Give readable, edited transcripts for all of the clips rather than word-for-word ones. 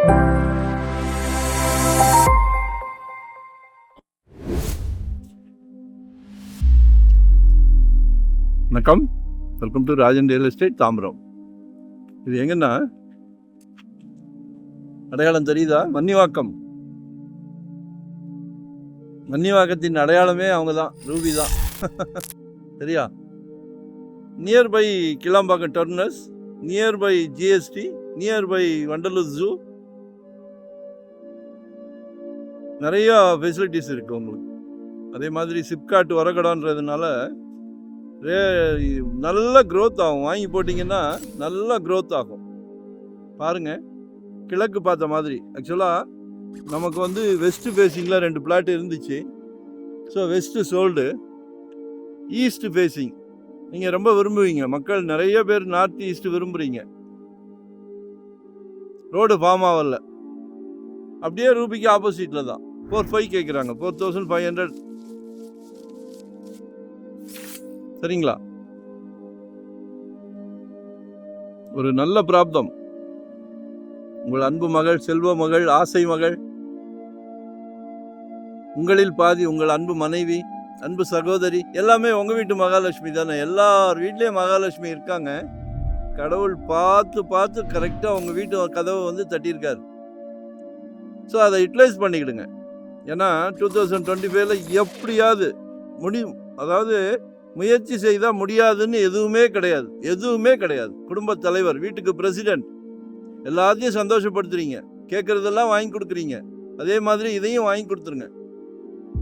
வணக்கம், welcome to Rajan real estate Tambaram. இது எங்கன்னா அடையாளம் தெரியுதா? மன்னிவாக்கத்தின் அடையாளமே அவங்க தான், ரூபி தான். சரியா? Nearby Kilambakkam terminus, nearby GST, nearby Vandalur zoo. நிறையா ஃபெசிலிட்டிஸ் இருக்குது உங்களுக்கு. அதே மாதிரி சிப்காட் வரகடான்றதுனால நல்ல க்ரோத் ஆகும். வாங்கி போட்டிங்கன்னா நல்ல க்ரோத் ஆகும். பாருங்கள், கிழக்கு பார்த்த மாதிரி. ஆக்சுவலாக நமக்கு வெஸ்ட்டு ஃபேஸிங்கில் 2 பிளாட் இருந்துச்சு. So west sold. East facing நீங்கள் ரொம்ப விரும்புவீங்க. மக்கள் நிறைய பேர் நார்த் ஈஸ்ட் விரும்புகிறீங்க. ரோடு ஃபார்ம் ஆகல. அப்படியே ரூபிக்கு ஆப்போசிட்டில் தான் 4,500 கேட்குறாங்க. 4,500. சரிங்களா? ஒரு நல்ல பிராப்தம். உங்கள் அன்பு மகள், செல்வ மகள், ஆசை மகள், உங்களில் பாதி உங்கள் அன்பு மனைவி, அன்பு சகோதரி, எல்லாமே உங்கள் வீட்டு மகாலட்சுமி தானே. எல்லார் வீட்லேயும் மகாலட்சுமி இருக்காங்க. கடவுள் பார்த்து பார்த்து கரெக்டாக உங்கள் வீட்டு கதவை தட்டியிருக்காரு. ஸோ அதை யூட்டிலைஸ் பண்ணிக்கிடுங்க. ஏன்னா 2025 எப்படியாவது முடியும். அதாவது முயற்சி செய்தால் முடியாதுன்னு எதுவுமே கிடையாது. குடும்பத் தலைவர், வீட்டுக்கு பிரசிடென்ட், எல்லாத்தையும் சந்தோஷப்படுத்துறீங்க. கேட்குறதெல்லாம் வாங்கி கொடுக்குறீங்க. அதே மாதிரி இதையும் வாங்கி கொடுத்துருங்க.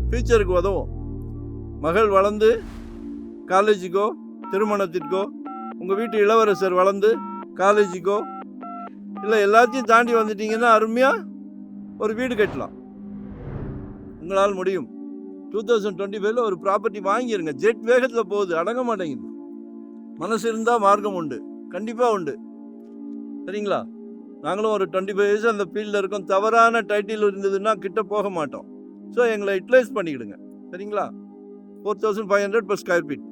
ஃபியூச்சருக்கு உதவும். மகள் வளர்ந்து காலேஜுக்கோ திருமணத்திற்கோ, உங்கள் வீட்டு இளவரசர் வளர்ந்து காலேஜுக்கோ, இல்லை எல்லாத்தையும் தாண்டி வந்துட்டீங்கன்னா அருமையாக ஒரு வீடு கட்டலாம். உங்களால் முடியும். 2025 ஒரு ப்ராப்பர்ட்டி வாங்கிடுங்க. ஜெட் வேகத்தில் போகுது, அடங்க மாட்டேங்குது. மனசு இருந்தால் மார்க்கம் உண்டு, கண்டிப்பாக உண்டு. சரிங்களா? நாங்களும் ஒரு 25 years அந்த ஃபீல்டில் இருக்கோம். தவறான டைட்டில் இருந்ததுன்னா கிட்ட போக மாட்டோம். ஸோ எங்களை யூட்டிலைஸ் பண்ணிக்கிடுங்க. சரிங்களா? 4,500 per square feet.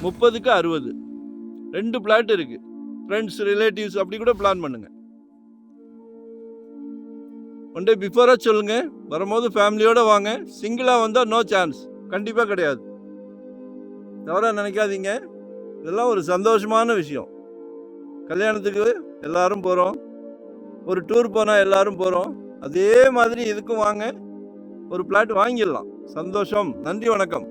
30க்கு 60. 2 பிளாட் இருக்குது. ஃப்ரெண்ட்ஸ், ரிலேட்டிவ்ஸ் அப்படி கூட பிளான் பண்ணுங்கள். ஒன் டே பிஃபோராக சொல்லுங்கள். வரும்போது ஃபேமிலியோடு வாங்க. சிங்கிளாக வந்தால் நோ சான்ஸ், கண்டிப்பாக கிடையாது. தவறாக நினைக்காதீங்க. இதெல்லாம் ஒரு சந்தோஷமான விஷயம். கல்யாணத்துக்கு எல்லாரும் போகிறோம், ஒரு டூர் போனால் எல்லாரும் போகிறோம். அதே மாதிரி இதுக்கும் வாங்க, ஒரு பிளாட் வாங்கிடலாம். சந்தோஷம். நன்றி, வணக்கம்.